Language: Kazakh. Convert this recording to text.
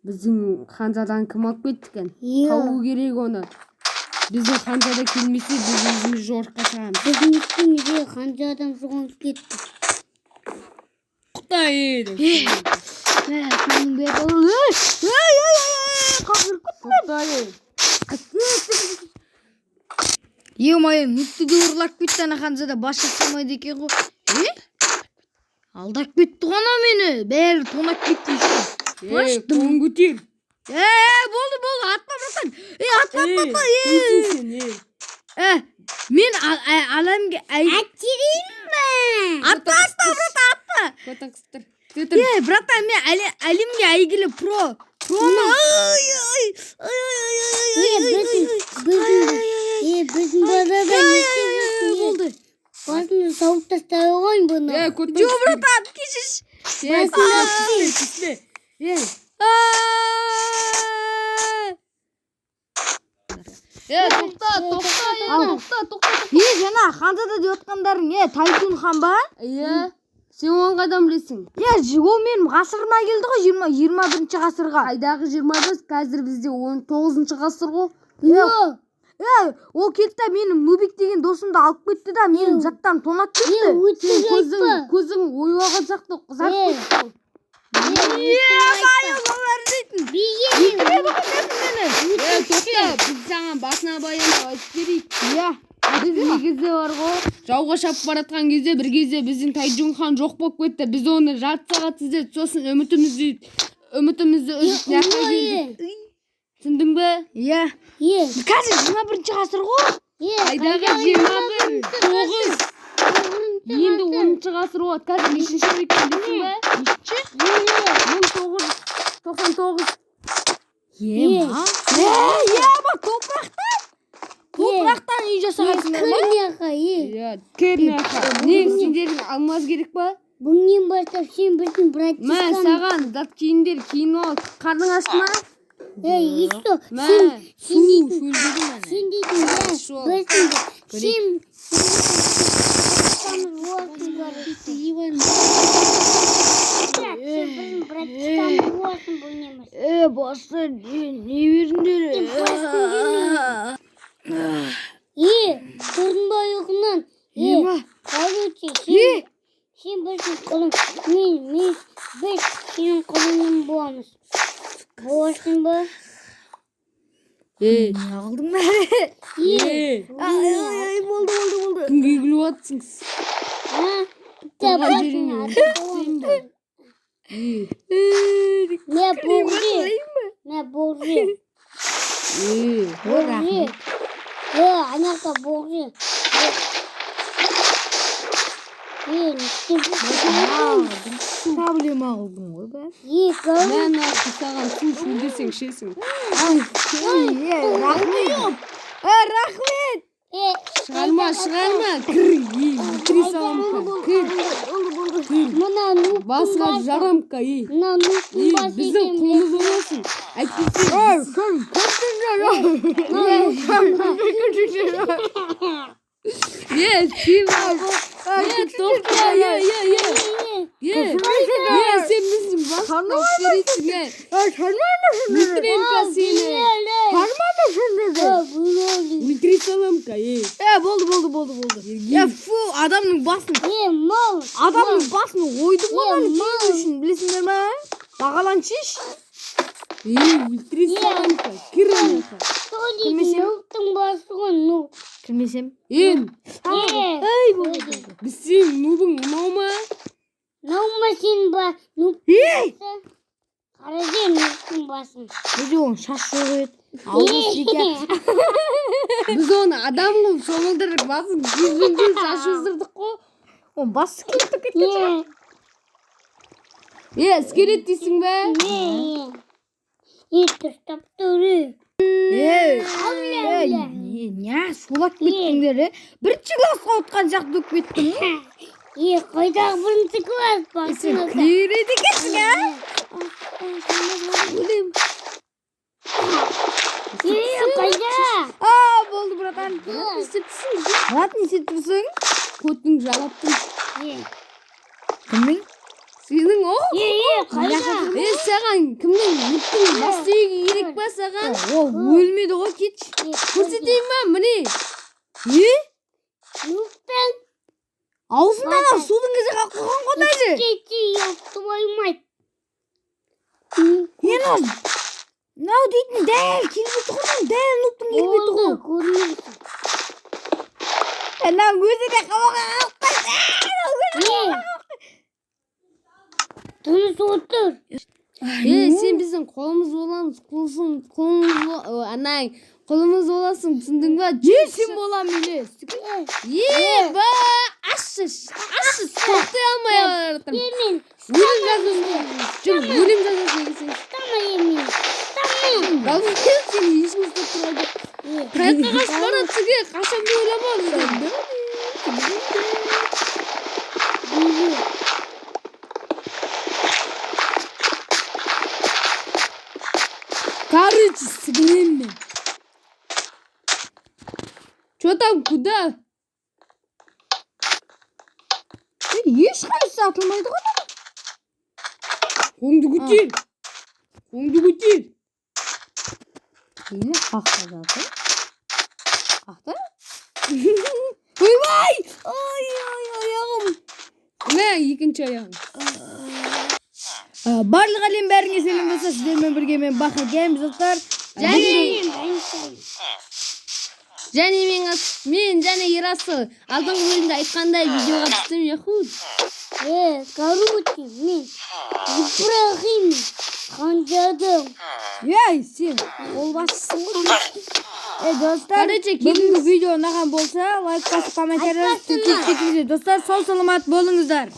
Bizim Hanzadan kim alып кетті екен? Иә. Табу керек оны. Біздің Ханзада келмесе біз өзіміз жорыққа шығамыз. Біздің үстімізде Ханзадан жоғалып кетті. Құдай еді. Соның бәрі Құдай еді. Е-майым, нүктеде ұрлап кетті ана Ханзада бас жасамайды екен ғой. Алдап кетті ғой ана мені. Бәрі тонап кетті işte. Қолын көтер. Болды, атма братан. Атма. Мен аламге әттерейін бе? Атма, братан, атма. Көтін қыстыр. Братан, мен әлемге әйгілі проны. Біздің базарда Болды. басында сауып тастай ғой бұны. Жо, братан, кешіш. Кіспе. Тоқта. Жаңа Ханзада деп отқандарың, Тайфун хан ба? Сен оны қайдан білесің? Ол менің ғасырыма келді ғой, 21-ші ғасырға. Қайдағы 25, қазір бізде 19-шы ғасыр ғой. Ол кетті, менің Нубик деген досымды алып кетті да, менің жаттан тонап кетті. Көзің ойуаған сияқты қызарып кетті. Тоқта, біз саған басына баяндап айтып берейік. Біз негізі бар ғой, жауға шапып баратқан кезде бір кезде біздің Тайджун хан жоқ болып кетті. Біз оны жарты сағат іздедік, сосын үмітімізді үзіп наққа келдік. Түсіндің бе? Қазір 21-ші ғасыр ғой. Қайдағы 21, 9. Енді 10-шы ғасыр болады. Қазір нешінші екен дейсің бе? 1999. Топырақтан үй жасағансыңдар ма? Керняқа. Не, сендердің алмаз керек па? Бұнен бастап сен біздің братишканы. Мә, саған зат киімдер киін ол. Қарның ашты ма? Исто, сен дейтін Басы, не беріңдер? Көрдің ба ұйқынан? Сен біздің құлың, біз сенің құлыңның боламыз. Боласың ба? Алдың ба? Болды. Кімге күліп атсың? Мә боғжи. Анақа боғжи. Проблема қылдың ғой бә? Мен ақы саған су шөлдесең шесің. Рахмет! Шығарма. Кір салам ка. Басыға жарам ка. Біздің қолымыз боласың. Әйтпесе. Тоқта. Сен біздің басына керексің. Өлтірем ка сені. Өлтіре салам ка. Болды. Фу, адамның басын ойды болған үшін, білесіңдер ма? Бағалан шеш. Өлтіре салам ка. Кір анақа. Кірмесем? Біз сен нубың ұнау ма? Наумма сен ба? Қаражен нұқтың басын. Өзі оның шаш жоқ еді. Ауыз екен. Біз оны адам қылып шомылдырдық, басын жүзбен шаш өздірдік қой. Оның басы кетті кеткен. Скелет дейсің бе? Тұрстап тұры. Не, сулап кеттіңдер, бірінші классқа отқан сияқты өп кеттің. Қайдағы бірінші класс басын. Сен күлереді екенсің, Өлем. Қайда? Болды, братан. Не істептісің? Брат, не істеп тұрсың? Көтің жалаптың. Кімнің? Сенің о? қайда? Саған кімнің нуктың бас сүйегі керек па саған? Ол өлмеді ғой, кетші. Көрсетейін ба? Міне. Нуктан Аузындағы судың кезе қалып қойған ғой даже. кетті яқты болмайды. Мен ол мынау дейтін дәл келбеті ғой, дәл нуктың келбеті ғой. Көрмейсің. Мынау өзі де қабаға қалып қойды. Тыныш отыр. Сен біздің қолымыз боламыз, қолымыз боласың, түсіндің ба? Сен болам елес. Ба, ашы, тоқтай алмай жатырмын. Емен. Өлім жазасың. Өлім жазасың. Стама емен. Стама. Galip seni hiç mi tutturmadı? Hayatta kaç para çıkıyor? Kaçan bir olamaz. Короче, сыграем мы. Что там, куда? Ешқайсысы атылмайды ғой. Қолыңды көтер. Қолыңды көтер. Yine kalktı zaten. Kalktı. Uyvay! Ay ayağım. Ne ikinci ayağın? Барлық әлем бәріңе сәлем болса, сіздермен бірге мен Баха келеміз достар. Мен және Ерасы алдыңғы бөлімде айтқандай видеоға түстім яхуд. Короче, мен Ибрахим қанжадым. Сен ол басшысың ғой. Достар, Короче, бүгінгі видео ұнаған болса, лайк басып комментарий жазып, достар, сау саламат болыңыздар.